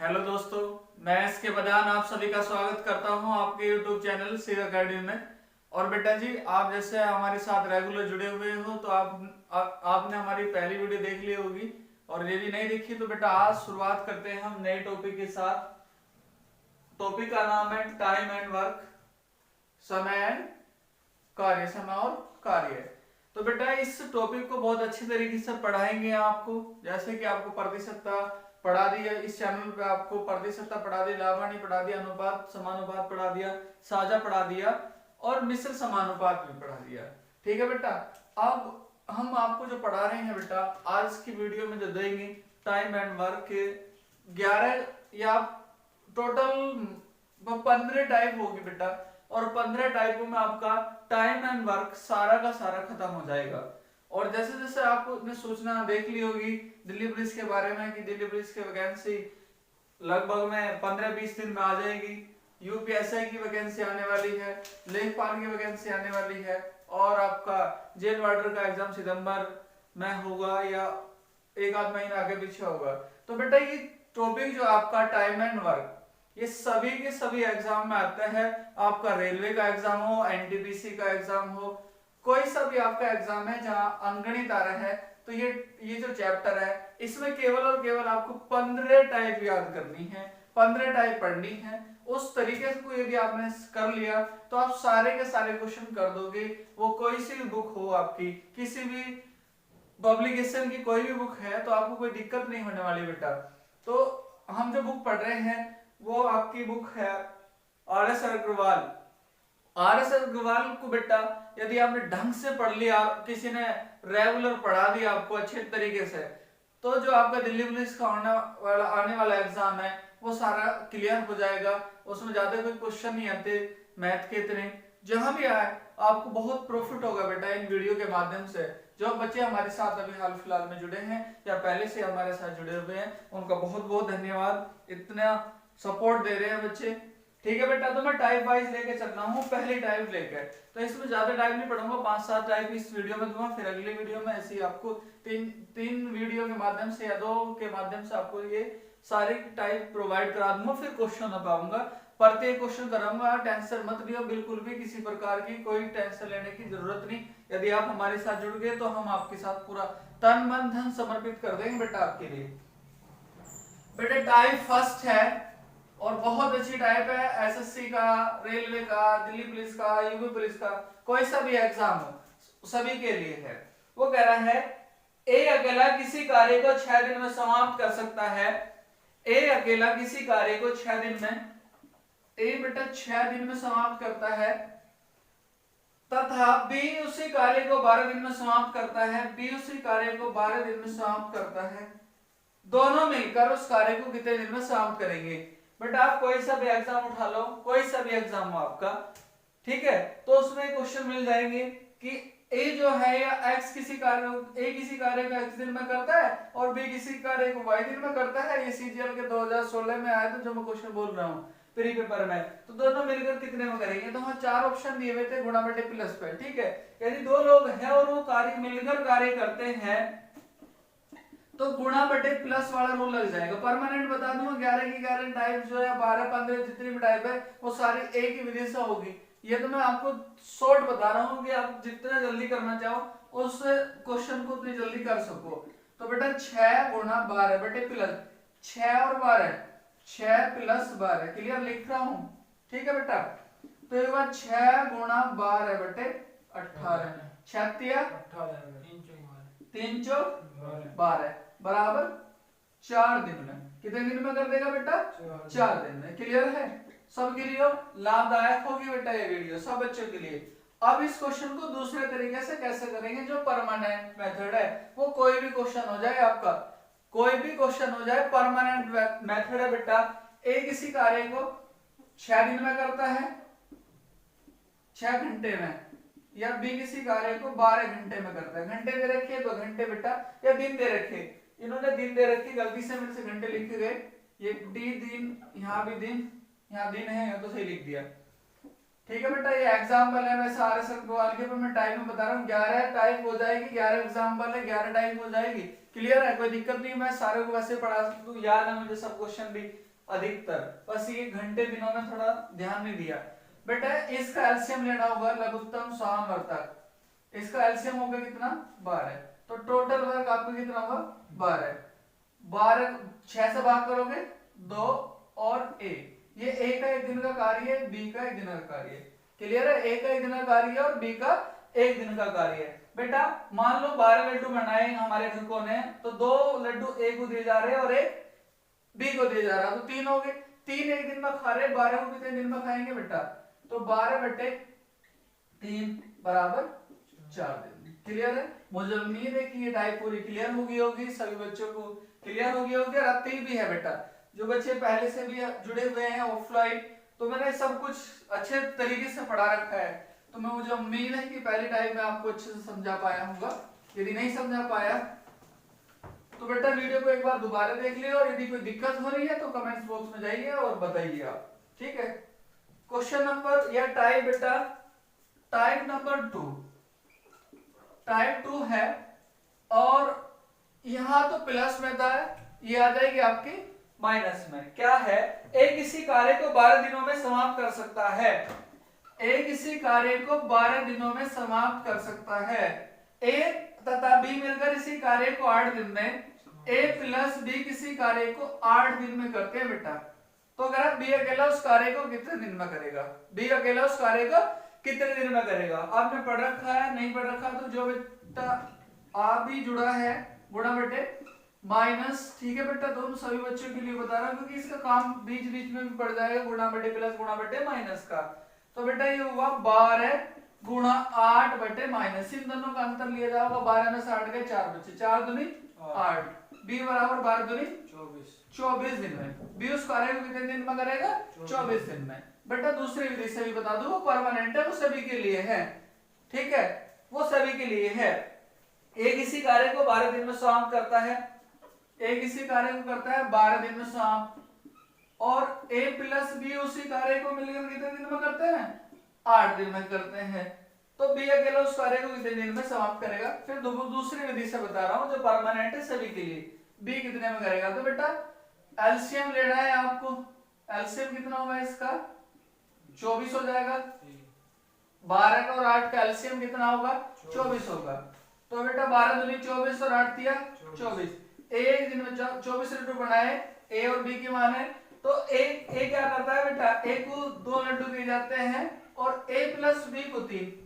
Hello दोस्तों, मैं SK बदान आप सभी का स्वागत करता हूं आपके यूट्यूब चैनल सिव अकेडमी में। और बेटा जी, आप जैसे हमारे साथ रेगुलर जुड़े हुए हो तो आपने हमारी पहली वीडियो देख ली होगी, और यदि नहीं देखी तो बेटा आज शुरुआत करते हैं हम नए टॉपिक के साथ। टॉपिक का नाम है टाइम एंड वर्क, समय एंड कार्य, समय और कार्य। तो बेटा इस टॉपिक को बहुत अच्छी तरीके से पढ़ाएंगे आपको, जैसे कि आपको प्रतिशतता पढ़ा दिया इस चैनल पे, आपको प्रतिशतता पढ़ा दी, लाभानी पढ़ा दिया, अनुपात समानुपात पढ़ा दिया, साझा पढ़ा दिया और मिश्र समानुपात भी पढ़ा दिया। ठीक है बेटा, अब हम आपको जो पढ़ा रहे हैं बेटा आज की वीडियो में जो देंगे टाइम एंड वर्क के 11 या टोटल 15 टाइप होगी बेटा, और 15 टाइपों में आपका टाइम एंड वर्क सारा का सारा खत्म हो जाएगा। और जैसे जैसे आपने सूचना देख ली होगी दिल्ली पुलिस के बारे में कि दिल्ली पुलिस की वैकेंसी लगभग में 15-20 दिन में आ जाएगी, यूपीएसआई की वैकेंसी आने वाली है, लेखपाल की वैकेंसी आने वाली है, और आपका जेल वार्डर का एग्जाम सितंबर में होगा या एक आध महीना आगे पीछे होगा। तो बेटा ये टॉपिक जो आपका टाइम एंड वर्क ये सभी के सभी एग्जाम में आता है। आपका रेलवे का एग्जाम हो, एनटीपीसी का एग्जाम हो, कोई सा भी आपका एग्जाम है जहां अंकगणित आ रहा है, तो ये जो चैप्टर है इसमें केवल और केवल आपको 15 टाइप याद करनी है, 15 टाइप पढ़नी है। उस तरीके से यदि आपने कर लिया तो आप सारे के सारे क्वेश्चन कर दोगे। वो कोई सी भी बुक हो, आपकी किसी भी पब्लिकेशन की कोई भी बुक है, तो आपको कोई दिक्कत नहीं होने वाली बेटा। तो हम जो बुक पढ़ रहे हैं वो आपकी बुक है आर.एस. अग्रवाल। आर.एस. अग्रवाल को बेटा यदि आपने ढंग से पढ़ लिया, किसी ने रेगुलर पढ़ा दिया आपको अच्छे तरीके से, तो जो आपका दिल्ली पुलिस का आने वाला एग्जाम है वो सारा क्लियर हो जाएगा। उसमें ज्यादा कोई क्वेश्चन नहीं आते मैथ के इतने, जहां भी आए आपको बहुत प्रॉफिट होगा बेटा इन वीडियो के माध्यम से। जो बच्चे हमारे साथ अभी हाल फिलहाल में जुड़े हैं या पहले से हमारे साथ जुड़े हुए हैं, उनका बहुत बहुत धन्यवाद, इतना सपोर्ट दे रहे हैं बच्चे। ठीक है बेटा, तो मैं टाइप वाइज लेके चल रहा हूँ, पहली टाइप लेकर। तो इसमें ज्यादा टाइप नहीं पढ़ूंगा, 5-7 टाइप इस वीडियो में दूंगा, फिर अगली वीडियो में ऐसे ही आपको तीन वीडियो के माध्यम से या 2 के माध्यम से आपको ये सारे टाइप प्रोवाइड करा दूंगा, फिर क्वेश्चन पाऊंगा, प्रत्येक क्वेश्चन कराऊंगा। टेंशन मत लियो, बिल्कुल भी किसी प्रकार की कोई टेंशन लेने की जरूरत नहीं। यदि आप हमारे साथ जुड़ गए तो हम आपके साथ पूरा तन मन धन समर्पित कर देंगे बेटा आपके लिए। बेटा टाइप फर्स्ट है और बहुत अच्छी टाइप है, एसएससी का, रेलवे का, दिल्ली पुलिस का, यूपी पुलिस का, कोई सा भी एग्जाम हो सभी के लिए है। वो कह रहा है ए अकेला किसी कार्य को 6 दिन में समाप्त कर सकता है। ए अकेला किसी कार्य को 6 दिन में, ए बेटा 6 दिन में समाप्त करता है, तथा बी उसी कार्य को 12 दिन में समाप्त करता है, बी उसी कार्य को 12 दिन में समाप्त करता है। दोनों मिलकर उस कार्य को कितने दिन में समाप्त करेंगे। बट आप कोई सा भी एग्जाम उठा लो, कोई सा भी एग्जाम हो आपका, ठीक है, तो उसमें क्वेश्चन मिल जाएंगे कि ए जो है या एक्स किसी कार्य, ए किसी कार्य को एक्स दिन में करता है और बी किसी कार्य को वाई दिन में करता है। ये सीजीएल के 2016 में आया था जो मैं क्वेश्चन बोल रहा हूँ प्री पेपर में। तो दोनों मिलकर कितने में करेंगे, तो वहां 4 ऑप्शन दिए हुए थे गुणा बटे प्लस पे, ठीक है। यदि 2 लोग हैं और वो कार्य मिलकर कार्य करते हैं तो गुणा बटे प्लस वाला रूल लग जाएगा। परमानेंट बता दूंगा 11 की 11 टाइप जो है 12-15 जितनी भी टाइप है वो सारी एक ही विधि से होगी। ये तो मैं आपको शॉर्ट बता रहा हूँ कि आप जितना जल्दी करना चाहो उस क्वेश्चन को उतनी जल्दी कर सको। तो बेटा 6 गुणा 12 बटे प्लस 6 और 12, 6 प्लस 12, क्लियर लिख रहा हूँ, ठीक है बेटा। तो एक बार 6 गुणा 12 बटे 18, 3 चौक 12 बराबर 4 दिन में। कितने दिन में कर देगा बेटा, 4 दिन में। क्लियर है, सबके लिए लाभदायक होगी बेटा ये वीडियो, सब बच्चों के लिए। अब इस क्वेश्चन को दूसरे तरीके से कैसे करेंगे, जो परमानेंट मेथड है, वो कोई भी क्वेश्चन हो जाए आपका, कोई भी क्वेश्चन हो जाए, परमानेंट मेथड है बेटा। ए किसी कार्य को 6 दिन में करता है 6 घंटे में, या बी किसी कार्य को 12 घंटे में करता है। घंटे दे रखे तो घंटे बेटा, या दिन दे रखे, इन्होंने दिन दे रखे, गलती से मेरे से घंटे लिख गए, ये डी दिन, यहाँ भी दिन, यहाँ दिन है, यहाँ तो सही लिख दिया, ठीक है बेटा। ये एग्जाम्पल है, वैसे आर.एस. अग्रवाल के, पर मैं टाइप में बता रहा हूँ, 11 टाइप हो जाएगी, 11 एग्जाम्पल है, 11 टाइप हो जाएगी। क्लियर है, कोई दिक्कत नहीं, मैं सारे को वैसे पढ़ा सकता हूँ, याद है मुझे सब क्वेश्चन भी, अधिकतर। बस ये घंटे दिनों में थोड़ा ध्यान नहीं दिया बेटा। इसका एलसीएम लेना होगा लघुत्तम समावर्तक, इसका एलसीएम होगा कितना 12, तो टोटल वर्क आपका कितना होगा 12। 12 6 से भाग करोगे 2 और a, ये a का एक दिन का कार्य है, b का एक दिन का कार्य है। क्लियर है? a का एक दिन का कार्य है और b का एक दिन का कार्य है। बेटा मान लो 12 लड्डू बनाए हमारे घरकों ने, तो 2 लड्डू a को दिए जा रहे हैं और एक b को दिए जा रहा है, तो 3 हो गए। 3 एक दिन में खा रहे, 12 को कितने दिन में खाएंगे बेटा? तो 12/3 बराबर 4 दिन। क्लियर है? मुझे उम्मीद है कि ये टाइप पूरी क्लियर होगी सभी बच्चों को क्लियर होगी और आती भी है बेटा। जो बच्चे पहले से भी जुड़े हुए हैं ऑफलाइन, तो मैंने सब कुछ अच्छे तरीके से पढ़ा रखा है, तो मैं मुझे उम्मीद है कि पहली टाइप में आपको अच्छे से समझा पाया होगा। यदि नहीं समझा पाया तो बेटा वीडियो को एक बार दोबारा देख लियो, और यदि कोई दिक्कत हो रही है तो कमेंट्स बॉक्स में जाइए और बताइए आप। ठीक है? क्वेश्चन नंबर या टाइप बेटा टाइप नंबर 2, टाइप 2 है और यहां तो प्लस में था, ये आ जाएगी आपकी माइनस में। क्या है? एक किसी कार्य को 12 दिनों में समाप्त कर सकता है, ए किसी कार्य को 12 दिनों में समाप्त कर सकता है। ए तथा बी मिलकर इसी कार्य को 8 दिन में, ए प्लस बी किसी कार्य को 8 दिन में करते हैं बेटा। तो अगर बी अकेला उस कार्य को कितने दिन में करेगा? बी अकेला उस कार्य को कितने दिन में करेगा? आपने पढ़ रखा है, नहीं पढ़ रखा तो जो बेटा आप भी जुड़ा है गुणा बटे माइनस। ठीक है बेटा, दोनों सभी बच्चों के लिए बता रहा हूं क्योंकि इसका काम बीच बीच में भी पड़ जाएगा, गुणा बटे प्लस गुणा बटे माइनस का। तो बेटा ये हुआ 12 गुणा 8 बटे माइनस, इन दोनों का अंतर लिया जाएगा। 12 में से 8 गए 4 बचे, 4 दूनी 8, बी बराबर 12 दूनी 24 दिन में। बी उस कार्य को कितने दिन में करेगा? 24 दिन में। बेटा दूसरी विधि से भी बता दूं, वो परमानेंट है, वो सभी के लिए है। ठीक है, वो सभी के लिए है। एक इसी कार्य को 12 दिन में समाप्त करता है, एक इसी कार्य को करता है 12 दिन में समाप्त, और a प्लस बी उसी कार्य को मिलकर कितने दिन में करते हैं? 8 दिन में करते हैं। तो b अकेला उस कार्य को कितने दिन में समाप्त करेगा? फिर दूसरी विधि से बता रहा हूं जो परमानेंट है सभी के लिए। b कितने में करेगा? तो बेटा एलसीएम लेना है आपको। एलसीएम कितना होगा इसका? 24 हो जाएगा। 12 का और 8 का एलसीएम कितना होगा? 24 होगा। तो बेटा 12 दूनी 24 और 8 दिया 24। एक दिन में 24 लड्डू बनाए, ए और बी की मान है, तो ए क्या करता है बेटा? ए को 2 लड्डू दिए जाते हैं और ए प्लस बी को 3।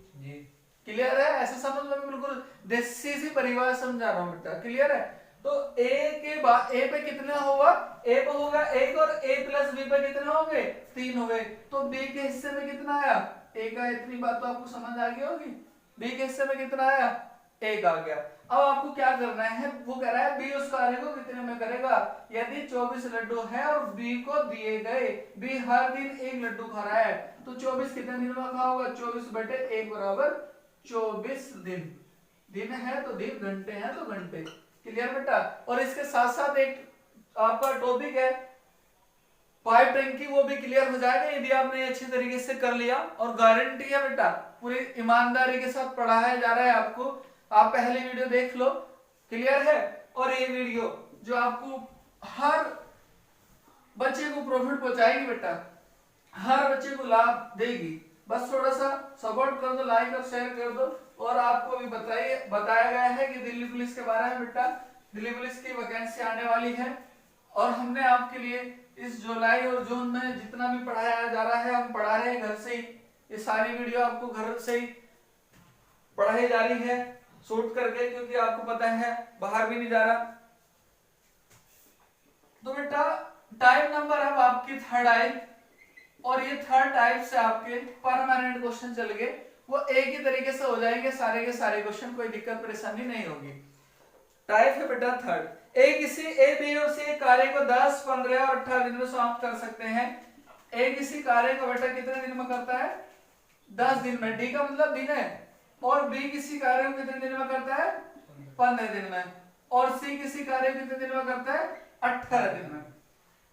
क्लियर है? ऐसे समझ लो, बिल्कुल देसी सी परिभाषा समझा रहा हूं बेटा। क्लियर है? तो ए के बाद ए पे कितना होगा? ए पे होगा 1 और ए प्लस बी पे कितने होंगे? 3 हो गए। तो बी के हिस्से में कितना आया? ए का। इतनी बात तो आपको समझ आ गई होगी। बी के हिस्से में कितना आया? 1 आ गया। अब आपको क्या करना है? वो कह रहा है बी उस कार्य को कितने में करेगा? यदि 24 लड्डू है और बी को दिए गए, बी हर दिन 1 लड्डू खा रहा है, तो 24 कितने दिन में खा होगा? 24 बटे 1 बराबर 24 दिन। दिन है तो दिन, घंटे हैं तो घंटे। क्लियर बेटा? और इसके साथ साथ एक आपका टॉपिक है पाइप टैंकी, वो भी क्लियर हो जाएगा यदि आपने अच्छी तरीके से कर लिया। और गारंटी है बेटा, पूरी ईमानदारी के साथ पढ़ाया जा रहा है आपको। आप पहले वीडियो देख लो। क्लियर है? और ये वीडियो जो आपको हर बच्चे को प्रॉफिट पहुंचाएगी बेटा, हर बच्चे को लाभ देगी। बस थोड़ा सा सपोर्ट कर दो, लाइक और शेयर कर दो। और आपको भी बताया गया है कि दिल्ली पुलिस के बारे में बेटा, दिल्ली पुलिस की वैकेंसी आने वाली है और हमने आपके लिए इस जुलाई और जून में जितना भी पढ़ाया जा रहा है, हम पढ़ा रहे हैं घर से ही। ये सारी वीडियो आपको घर से ही पढ़ाई जा रही है शूट करके, क्योंकि आपको पता है बाहर भी नहीं जा रहा। तो बेटा टाइप नंबर अब आपकी 3rd आई, और ये 3rd टाइप से आपके परमानेंट क्वेश्चन चल गए, वो एक ही तरीके से हो जाएंगे सारे के सारे क्वेश्चन, कोई दिक्कत परेशानी नहीं होगी। टाइप है बेटा 3rd। ए किसी ए बी और सी कार्य को 10, 15 और 18 दिन में समाप्त कर सकते हैं। ए किसी कार्य को बेटा कितने दिन में करता है? 10 दिन में। डी का मतलब दिन है। और बी किसी कार्य को कितने दिन में करता है? 15 दिन में। और सी किसी कार्य को कितने दिन में करता है? 18 दिन में।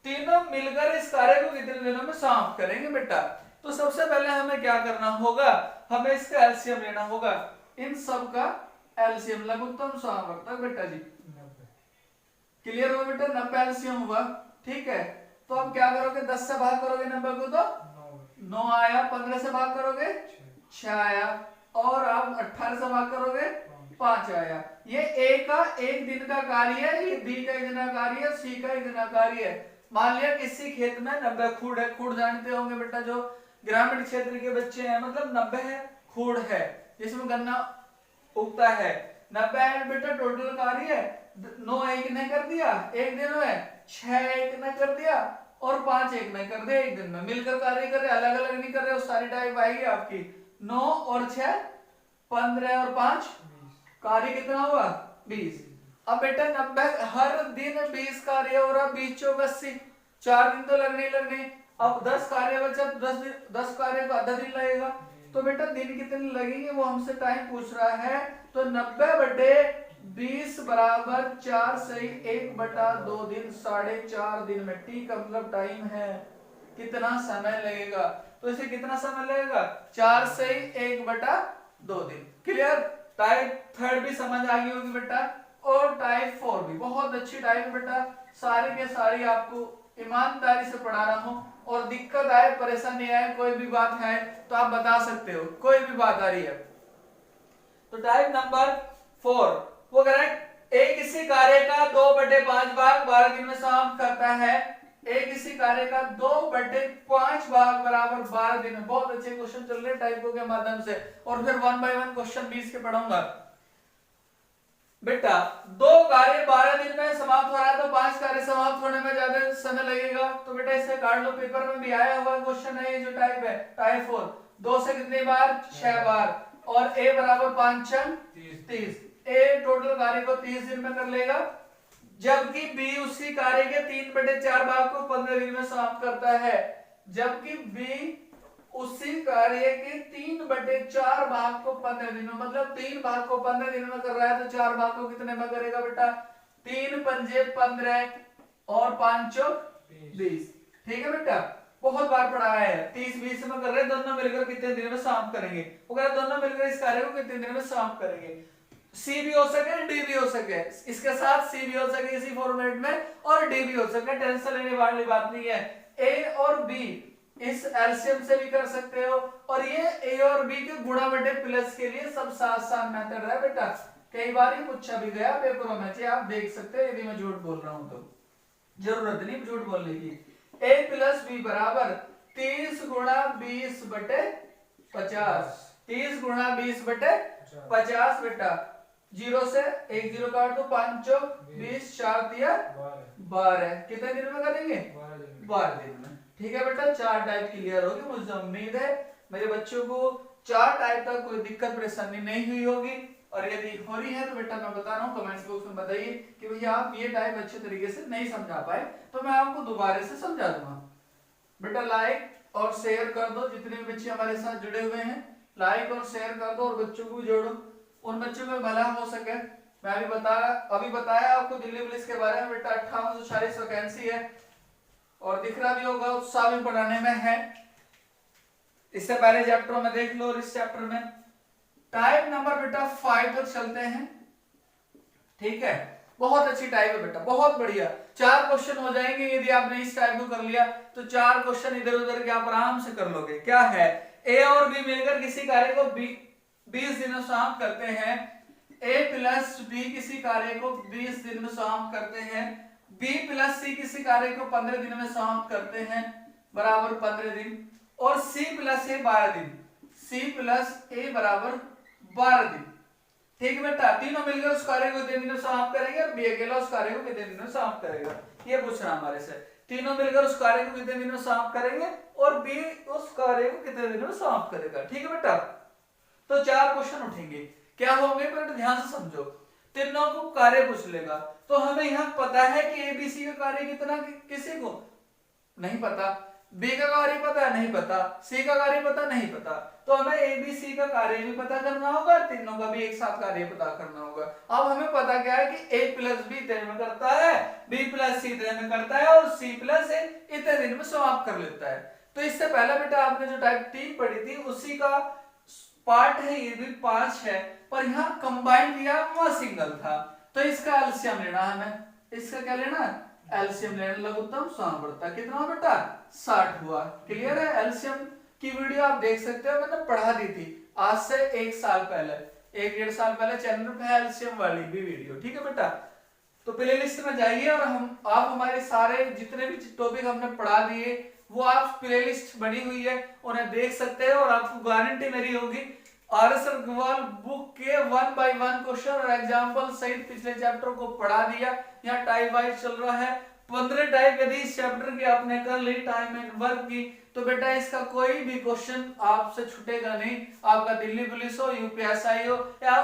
तीनों मिलकर इस कार्य को कितने दिनों में समाप्त करेंगे बेटा? तो सबसे पहले हमें क्या करना होगा? हमें इसका एलसीएम लेना होगा। इन सब का एलसीएम, लघुत्तम समावर्तक बेटा जी। क्लियर हुआ बेटा? 90 एलसीएम हुआ। ठीक है, तो अब क्या करोगे, 10 से भाग करोगे नंबर को तो 9 आया, 15 से भाग करोगे 6 आया, और आप 18 से भाग करोगे 5 आया। ये ए का एक दिन का कार्य है, ये बी का एक दिन का कार्य है, सी का एक दिन का कार्य है। मान लिया किसी खेत में 90 खूड़ है, खूड़ जानते होंगे बेटा जो ग्रामीण क्षेत्र के बच्चे हैं, मतलब 90 है खूड़ है जिसमें गन्ना उगता है। 90 है बेटा टोटल कार्य है, 9 एक ने कर दिया एक दिन में, 6 एक ने कर दिया और 5 एक ने कर दिया एक दिन में, मिलकर कार्य कर रहे, अलग अलग नहीं कर रहे, सारी टाइप आएगी आपकी। 9 और 6 15 और 5 कार्य कितना हुआ 20। अब बेटा 90 हर दिन 20 कार्य हो रहा, 20 चौक 80, 4 दिन तो लगने ही लगने। अब 10 कार्य बचा, 10 कार्य को आधा दिन लगेगा, तो बेटा दिन कितने लगेंगे वो हमसे टाइम पूछ रहा है। तो 90/20 बराबर 4 सही 1/2 दिन, 4.5 दिन में। टी का मतलब टाइम है, कितना समय लगेगा, तो इसे कितना समय लगेगा 4 सही 1/2 दिन। क्लियर। टाइप 3 भी समझ आ गई होगी बेटा, और टाइप 4 भी बहुत अच्छी टाइप है बेटा, सारी के सारी आपको ईमानदारी से पढ़ा रहा हूं। और दिक्कत आए परेशानी आए कोई भी बात है तो आप बता सकते हो, कोई भी बात आ रही है। तो टाइप नंबर 4 वो करेक्ट, एक किसी कार्य का 2/5 भाग 12 दिन में समाप्त करता है। एक किसी कार्य का 2/5 भाग बराबर 12 दिन में। बहुत अच्छे क्वेश्चन चल रहे हैं टाइपों के माध्यम से, और फिर 1 बाय 1 क्वेश्चन 20 के पढ़ाऊंगा बेटा। 2 कार्य 12 दिन में समाप्त हो रहा है, तो 5 कार्य समाप्त होने में ज्यादा समय लगेगा, तो बेटा इसे काट लो, पेपर में भी आया हुआ क्वेश्चन है ये जो टाइप है टाइप 4। 2 से कितनी बार 6 बार, और a बराबर 5 30, a टोटल कार्य को 30 दिन में कर लेगा, जबकि b उसी कार्य के 3/4 भाग को 15 दिन में समाप्त करता है। जबकि b उसी कार्य के 3/4 भाग को 15 दिन में, मतलब 3 भाग को 15 दिन में कर रहा है, तो 4 भाग को कितने में करेगा बेटा 3 पंजे 15 और 5 20। ठीक है बेटा, बहुत बार पढ़ाया है। 30-20 में कर रहे हैं, दोनों मिलकर कितने दिन में समाप्त करेंगे, वो कह रहे दोनों मिलकर इस कार्य को कितने दिन में समाप्त करेंगे। सी भी हो सके डी भी हो सके, इसके साथ सी भी हो सके इसी फॉर्मेट में, और डी भी हो सके, टेंशन लेने वाली बात नहीं है। ए और बी इस एलसीएम से भी कर सकते हो, और ये ए और बी के गुणा बटे प्लस के लिए सब आसान मेथड है बेटा, कई बार ही पूछा भी गया पेपरों में, चाहे आप देख सकते हैं यदि मैं झूठ बोल रहा हूं तो, जरूरत नहीं झूठ बोलने की। a प्लस बी बराबर 30 गुणा 20 बटे 50, 30 गुणा 20 बटे 50 बेटा। 0 से 1 0 काट दो, 5 चौक 20, 4 दिया 12, कितने दिन में करेंगे 12 दिन में। ठीक है बेटा, 4 टाइप क्लियर होगी, मुझे उम्मीद है मेरे बच्चों को 4 टाइप तक कोई दिक्कत परेशानी नहीं हुई होगी, और यदि हो रही है तो बेटा मैं बता रहा हूँ कमेंट्स बॉक्स में बताइए कि भैया आप ये टाइप अच्छे तरीके से नहीं समझा पाए, तो मैं आपको दोबारा से समझा दूंगा। बेटा लाइक और शेयर कर दो, जितने भी बच्चे हमारे साथ जुड़े हुए हैं लाइक और शेयर कर दो, और बच्चों को जोड़ो, उन बच्चों में भला हो सके। मैं अभी बताया आपको दिल्ली पुलिस के बारे में बेटा, 5840 वैकेंसी है, और दिख रहा भी होगा उत्साह भी पढ़ाने में है। इससे पहले चैप्टर में देख लो, और इस चैप्टर में टाइप नंबर बेटा 5 तक चलते हैं। ठीक है, बहुत अच्छी टाइप है बेटा, बहुत बढ़िया। 4 क्वेश्चन हो जाएंगे यदि आपने इस टाइप को कर लिया, तो 4 क्वेश्चन इधर उधर के आप आराम से कर लोगे। क्या है, ए और बी मिलकर किसी कार्य को 20 दिन में समाप्त करते हैं। ए प्लस बी किसी कार्य को 20 दिन में समाप्त करते हैं। बी प्लस सी किसी कार्य को 15 दिन में समाप्त करते हैं, बराबर 15 दिन। और सी प्लस ए 12 दिन, सी प्लस ए बराबर 12 दिन। ठीक है बेटा, तीनों मिलकर उस कार्य को कितने दिन में समाप्त करेंगे, और बी अकेला उस कार्य को कितने दिन में समाप्त करेगा, ये पूछ रहा हमारे से। तीनों मिलकर उस कार्य को कितने दिन में समाप्त करेंगे, और बी उस कार्य को कितने दिन में समाप्त करेगा। ठीक है बेटा, तो 4 क्वेश्चन उठेंगे। क्या होंगे बेटा, ध्यान से समझो, तीनों को कार्य पूछ लेगा, तो हमें यहाँ पता है कि एबीसी का कार्य कितना, किसी को नहीं पता, बी का कार्य पता नहीं पता, सी का कार्य पता नहीं पता, तो हमें एबीसी का कार्य भी पता करना होगा, तीनों का भी एक साथ कार्य पता करना होगा। अब हमें पता क्या है कि ए प्लस बी इतने में करता है, बी प्लस सी इतने में करता है, और सी प्लस ए इतने दिन में समाप्त कर लेता है। तो इससे पहले बेटा आपने जो टाइप 3 पढ़ी थी उसी का पार्ट है, ये भी 5 है, पर यहाँ कंबाइंड दिया वहां सिंगल था, तो इसका एलसीएम लेना हमें, इसका क्या लेना एलसीएम लेना लघुत्तम समानुपाती कितना बेटा 60 हुआ। क्लियर है। एलसीएम की वीडियो आप देख सकते हो, मैंने पढ़ा दी थी आज से 1 साल पहले, 1-1.5 साल पहले चैनल पे है एलसीएम वाली भी वीडियो। ठीक है बेटा, तो प्लेलिस्ट में जाइए और आप हमारे सारे जितने भी टॉपिक हमने पढ़ा दिए वो आप प्लेलिस्ट बनी हुई है उन्हें देख सकते हैं। और आपको गारंटी मेरी होगी आर.एस. अग्रवाल बुक के 1 by 1 क्वेश्चन और एग्जाम्पल सहित पिछले चैप्टर को पढ़ा दिया। यहाँ टाइप वाइज चल रहा है 15 टाइप, यदि इस चैप्टर की आपने कर ली टाइम एंड वर्क की तो बेटा इसका कोई भी क्वेश्चन आपसे छूटेगा नहीं। आपका दिल्ली पुलिस हो, यूपीएसआई हो या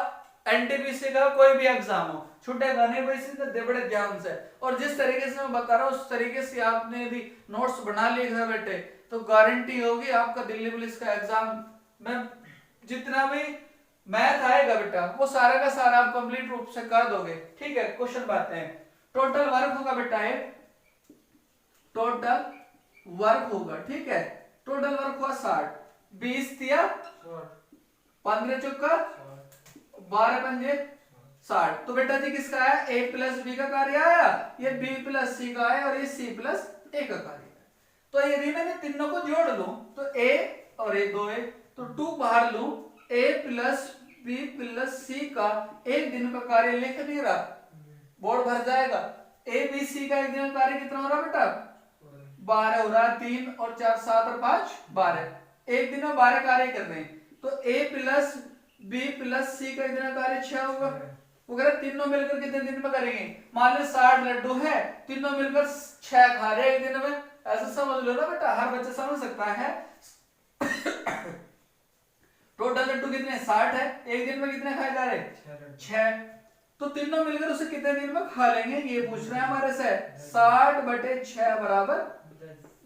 एनटीपीसी का कोई भी एग्जाम हो, छूटेगा नहीं भाई, सीधे बड़े ध्यान से। और जिस तरीके से मैं बता रहा हूँ उस तरीके से आपने यदि नोट्स बना लिए घर बैठे तो गारंटी होगी आपका दिल्ली पुलिस का एग्जाम में जितना भी मैथ आएगा बेटा वो सारा का सारा आप कंप्लीट रूप से कर दोगे। ठीक है, क्वेश्चन बात है। टोटल वर्क होगा बेटा ये, टोटल वर्क होगा। ठीक है, टोटल वर्क हुआ 60, 20 दिया 15 चौका 12 पंजे 60। तो बेटा जी किसका आया, a प्लस बी का कार्य आया, ये b प्लस सी का आया और ये c प्लस a का कार्य आया। तो यदि मैंने तीनों को जोड़ लूं तो a और a 2a, तो 2 बाहर लूं, a plus b plus c का एक दिन का कार्य लिख नहीं रहा, बोर्ड भर जाएगा। a b c का एक दिन का कार्य कितना हो रहा बेटा 12 हो रहा, 3 और 4 7 और 5 12, एक दिन में 12 कार्य कर रहे हैं। तो a plus b plus c का एक दिन का कार्य 6 होगा। वो कह रहे तीनों मिलकर कितने दिन में करेंगे, मान लो 60 लड्डू है, तीनों मिलकर 6 खा रहे एक दिन में, ऐसा समझ लो ना बेटा, हर बच्चा समझ सकता है। टोटल लड्डू कितने 60 है, एक दिन में कितने खाए जा रहे 6, तो तीनों मिलकर उसे कितने दिन में खा लेंगे ये पूछ रहे हैं हमारे से। 60/6 बराबर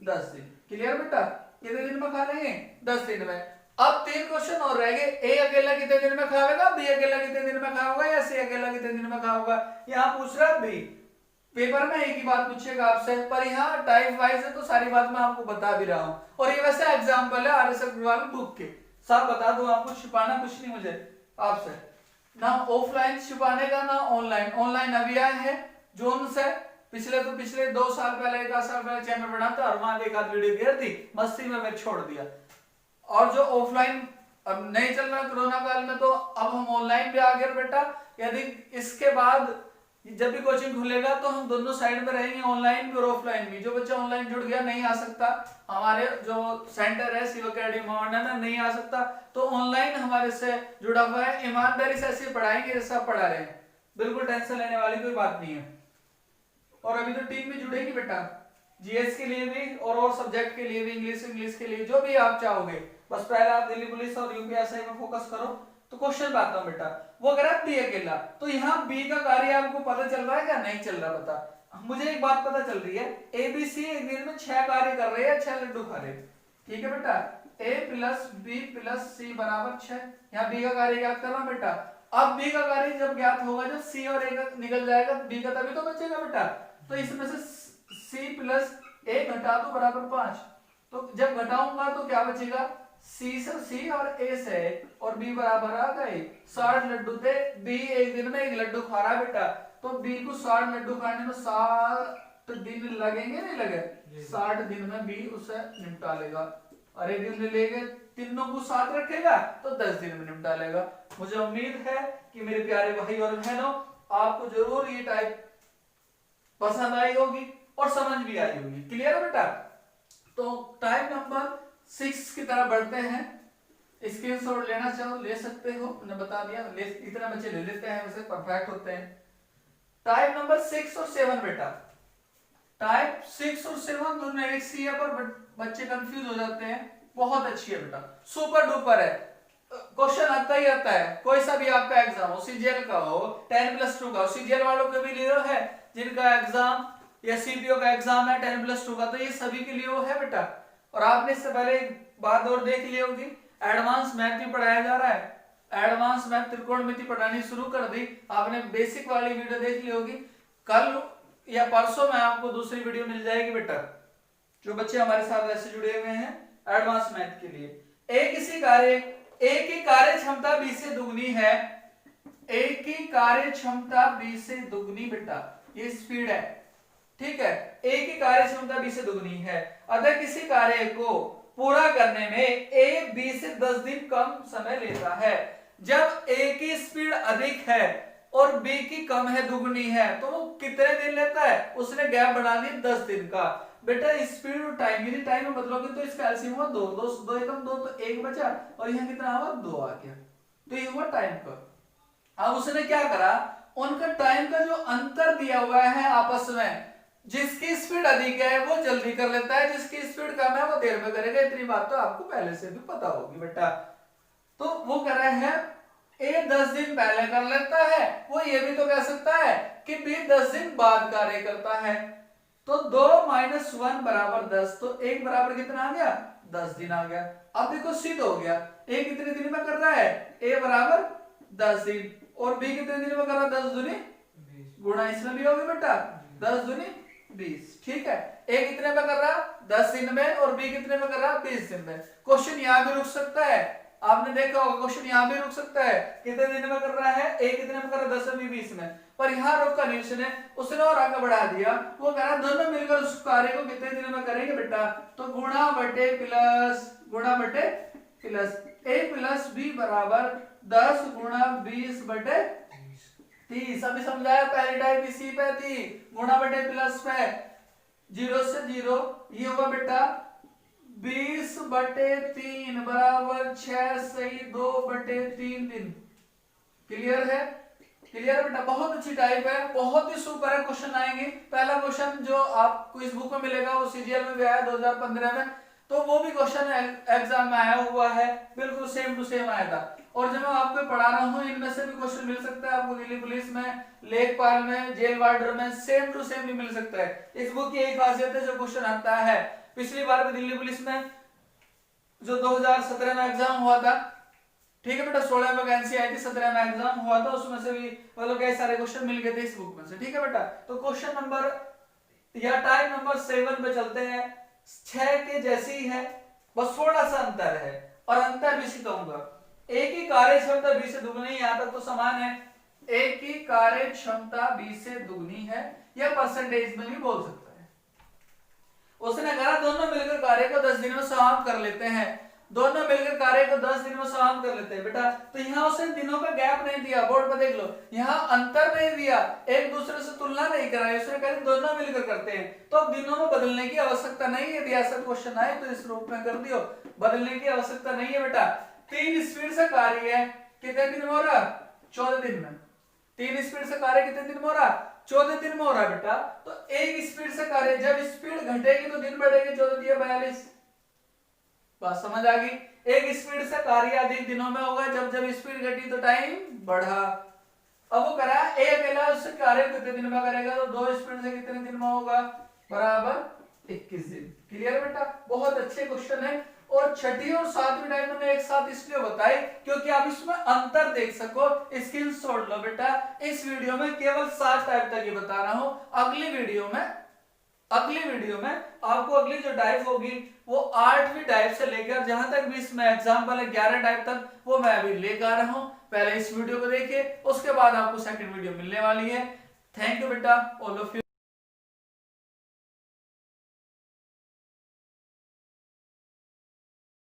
10 दिन। क्लियर बेटा, कितने दिन में खा लेंगे 10 दिन में। अब 3 क्वेश्चन और रह गए, ए अकेला कितने दिन में खाएगा, बी अकेला कितने दिन में खाएगा या सी अकेला कितने दिन में खाएगा। यहाँ पूछ रहा है बी, पेपर में एक ही बात पूछेगा आपसे, पर यहाँ टाइप वाइज है तो सारी बात मैं आपको बता भी रहा हूँ। और ये वैसे एग्जाम्पल है आर.एस. अग्रवाल बुक के, साफ बता दूं आपको, छिपाना कुछ नहीं मुझे आपसे, ना ऑफलाइन छिपाने का ना ऑनलाइन। ऑनलाइन अभी आए हैं जून से, पिछले 2 साल पहले 1 साल पहले चैनल बना था और वहां एक आध वीडियो गिर थी, मस्ती में मैं छोड़ दिया। और जो ऑफलाइन अब नहीं चल रहा कोरोना काल में, तो अब हम ऑनलाइन भी आ गए बेटा। यदि इसके बाद जब भी कोचिंग खुलेगा तो हम दोनों साइड में रहेंगे, ऑनलाइन भी और ऑफलाइन भी। जो बच्चा ऑनलाइन जुड़ गया नहीं आ सकता, हमारे जो सेंटर है शिव अकेडमी मोहना में नहीं आ सकता, तो ऑनलाइन हमारे से जुड़ा हुआ है। ईमानदारी से ऐसे पढ़ाएंगे जैसा पढ़ा रहे हैं, बिल्कुल टेंशन लेने वाली कोई बात नहीं है। और अभी तो टीम भी जुड़ेगी बेटा, जीएस के लिए भी और सब्जेक्ट के लिए भी, इंग्लिश के लिए, जो भी आप चाहोगे। बस पहले आप दिल्ली पुलिस और यूपीएसआई में फोकस करो। तो क्वेश्चन आता हूं बेटा, वो कह रहा है बी अकेला, तो यहाँ बी का कार्य आपको पता चल रहा है क्या, नहीं चल रहा बता। मुझे एक बात पता चल रही है, ए बी सी एक दिन में 6 कार्य कर रहे हैं, 6 लड्डू खा रहे हैं। ठीक है बेटा, a प्लस बी प्लस सी बराबर 6, यहाँ बी का कार्य ज्ञात करना बेटा। अब बी का कार्य जब ज्ञात होगा, जब सी और ए का निकल जाएगा बी का, तभी तो बचेगा बेटा। तो इसमें से सी प्लस ए घटा दो बराबर 5, तो जब घटाऊंगा तो क्या बचेगा, सी से सी और ए से, और बी बराबर आ गए 60 लड्डू थे। बी एक दिन में 1 लड्डू खा रहा है बेटा, तो बी को 60 लड्डू खाने में 60 दिन लगेंगे, नहीं लगे, 60 दिन में बी उसे निपटा लेगा। और एक दिन लेगा, तीनों को साथ रखेगा तो 10 दिन में निपटा लेगा। मुझे उम्मीद है कि मेरे प्यारे भाई और बहनों आपको जरूर ये टाइप पसंद आई होगी और समझ भी आई होगी। क्लियर है बेटा। तो टाइप नंबर 6 की तरफ बढ़ते हैं। स्क्रीनशॉट लेना चाहो ले सकते हो, मैंने बता दिया, इतना बच्चे ले लेते हैं, वैसे परफेक्ट होते हैं। टाइप नंबर 6 और 7 बेटा, टाइप 6 और 7 दोनों एक सी है, पर बच्चे कंफ्यूज हो जाते हैं। बहुत अच्छी है बेटा, सुपर डुपर है, क्वेश्चन आता ही आता है। कोई सा भी आपका एग्जाम हो, सीजीएल का हो, 10+2 का हो, सीजीएल वालों के भी लिए है जिनका एग्जाम या सीपीओ का एग्जाम है 10+2 का, तो ये सभी के लिए वो है बेटा। और आपने इससे पहले एक बात और देख ली होगी, एडवांस मैथ भी पढ़ाया जा रहा है। एडवांस मैथ त्रिकोणमिति पढ़ानी शुरू कर दी, आपने बेसिक वाली वीडियो देख ली होगी। कल या परसों में आपको दूसरी वीडियो मिल जाएगी बेटा, जो बच्चे हमारे साथ ऐसे जुड़े हुए हैं एडवांस मैथ के लिए। ए की कार्य क्षमता बी से दुगनी है, ए की कार्य क्षमता बी से दुगनी बेटा, ये स्पीड है। ठीक है, ए की कार्य क्षमता बी से दुगनी है, अतः किसी कार्य को पूरा करने में ए बी से 10 दिन कम समय लेता है। जब ए की स्पीड अधिक है और बी की कम है, दुगनी है, तो वो कितने दिन लेता है? उसने गैप बढ़ा दिया 10 दिन का। बेटा स्पीड और टाइम, यदि टाइम में बदलोगे तो इसका एलसीएम हुआ 2, 2 एकम 2 तो 1 बचा, और यहाँ कितना हुआ? 2 आ गया, तो ये हुआ टाइम का। अब उसने क्या करा, उनका टाइम का जो अंतर दिया हुआ है आपस में, जिसकी स्पीड अधिक है वो जल्दी कर लेता है, जिसकी स्पीड कम है वो देर में करेगा। इतनी बात तो आपको पहले से भी पता होगी बेटा। तो वो कर रहे हैं ए 10 दिन पहले कर लेता है, वो ये भी तो कह सकता है कि बी 10 दिन बाद कार्य करता है। तो 2 - 1 बराबर 10, तो 1 बराबर कितना आ गया? 10 दिन आ गया। अब देखो सिद्ध हो गया, ए कितने दिन में कर रहा है? ए बराबर 10 दिन, और बी कितने दिन में कर रहा है? 10 दूनी 20, गुणा इसमें भी होगी बेटा, 10 दूनी 20। ठीक है, ए कितने में कर रहा? 10 दिन में, और बी कितने में कर रहा? 20 दिन में। क्वेश्चन यहाँ भी रुक सकता है, आपने देखा होगा क्वेश्चन यहाँ भी रुक सकता है, कितने दिन में कर रहा है? ए कितने में कर रहा है? 10 और बी 20 में। पर यहाँ रोक का निरीक्षण है, उसने और आगे बढ़ा दिया, वो कह रहा दोनों मिलकर उस कार्य को कितने दिन में करेंगे बेटा? तो गुणा बटे प्लस, गुणा बटे प्लस, ए प्लस बी बराबर 10 गुणा 20 बटे 30। अभी समझाया, पहली टाइप इसी पे थी, गुणा बटे प्लस पे, 0 से 0, ये हुआ बेटा 20 बटे 3 बराबर 6 सही 2 बटे 3 दिन। क्लियर है? क्लियर बेटा, बहुत अच्छी टाइप है, बहुत ही सुपर है। क्वेश्चन आएंगे, पहला क्वेश्चन जो आपको इस बुक में मिलेगा वो सीजीएल में भी आया 2015 में, तो वो भी क्वेश्चन एग्जाम में आया हुआ है, बिल्कुल सेम टू सेम आया था। और जब मैं आपको पढ़ा रहा हूँ, इनमें से भी क्वेश्चन मिल सकता है आपको, दिल्ली पुलिस में, लेखपाल में, जेल वार्डर में, सेम टू सेम भी मिल सकता है। इस बुक की एक खासियत है, जो क्वेश्चन आता है, पिछली बार भी दिल्ली पुलिस में जो 2017 में एग्जाम हुआ था, ठीक है बेटा, 16 में वैकेंसी आई थी, 17 में एग्जाम हुआ था, उसमें से भी मतलब कई सारे क्वेश्चन मिल गए थे इस बुक में से। ठीक है बेटा, तो क्वेश्चन नंबर या टाइप नंबर 7 पे चलते हैं। 6 के जैसी ही है, बस थोड़ा सा अंतर है, और अंतर भी सिखाऊंगा। ए की कार्य क्षमता बी से दुगनी, यहां तक तो समान है। ए की कार्य क्षमता बी से दुगनी है, या परसेंटेज में भी बोल सकता है। उसने कहा दोनों मिलकर कार्य को 10 दिन में समाप्त कर लेते हैं, दोनों मिलकर कार्य को 10 दिन में समाप्त कर लेते हैं बेटा। तो यहाँ उसने दिनों का गैप नहीं दिया, बोर्ड पर देख लो, यहाँ अंतर नहीं दिया, एक दूसरे से तुलना नहीं कराई, उसने कहा दोनों मिलकर करते हैं, तो अब दिनों में बदलने की आवश्यकता नहीं है। ऐसा क्वेश्चन आए तो इस रूप में कर दियो, बदलने की आवश्यकता नहीं है बेटा। 3 स्पीड से कार्य है, कितने दिन में हो रहा? 14 दिन में। 3 स्पीड से कार्य कितने दिन में हो रहा? 14 दिन में हो रहा बेटा। तो 1 स्पीड से कार्य, जब स्पीड घटेगी तो दिन बढ़ेगी, 14 दिया 42। बात समझ आ गई? 1 स्पीड से कार्य अधिक दिनों में होगा, जब जब स्पीड घटी तो टाइम बढ़ा। अब वो करा ए अकेला उससे कार्य कितने दिन में करेगा, तो 2 स्पीड से कितने दिन में होगा? बराबर 21 दिन। क्लियर बेटा, बहुत अच्छे क्वेश्चन है। और छठी और 7वीं टाइप मैंने एक साथ इसलिए बताई क्योंकि आप इसमें अंतर देख सको, स्क्रीनशॉट लो बेटा। इस वीडियो में केवल 7 टाइप तक ही बता रहा हूं, अगली वीडियो में आपको अगली जो टाइप होगी वो 8वीं टाइप से लेकर जहां तक भी इसमें एग्जांपल है 11 टाइप तक, वो मैं अभी लेकर आ रहा हूं। पहले इस वीडियो को देखिए, उसके बाद आपको सेकंड वीडियो मिलने वाली है। थैंक यू बेटा, ऑल ऑफ यू।